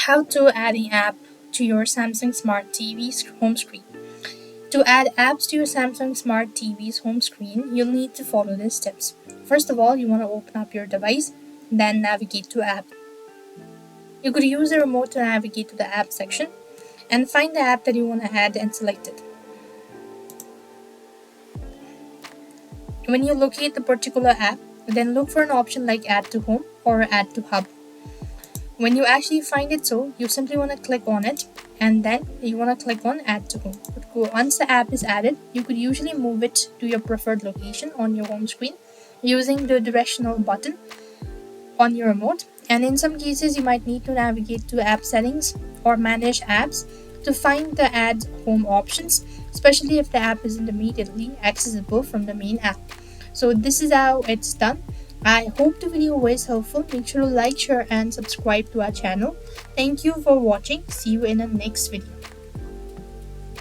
How to add an app to your Samsung Smart TV's home screen. To add apps to your Samsung Smart TV's home screen, you'll need to follow these steps. First of all, you want to open up your device, then navigate to app. You could use the remote to navigate to the app section and find the app that you want to add and select it. When you locate the particular app, then look for an option like Add to Home or Add to Hub. When you actually find it, you simply want to click on it and then you want to click on Add to Home. Once the app is added, you could usually move it to your preferred location on your home screen using the directional button on your remote. And in some cases, you might need to navigate to app settings or manage apps to find the Add Home options, especially if the app isn't immediately accessible from the main app. So this is how it's done. I hope the video was helpful. Make sure to like, share and subscribe to our channel. Thank you for watching. See you in the next video.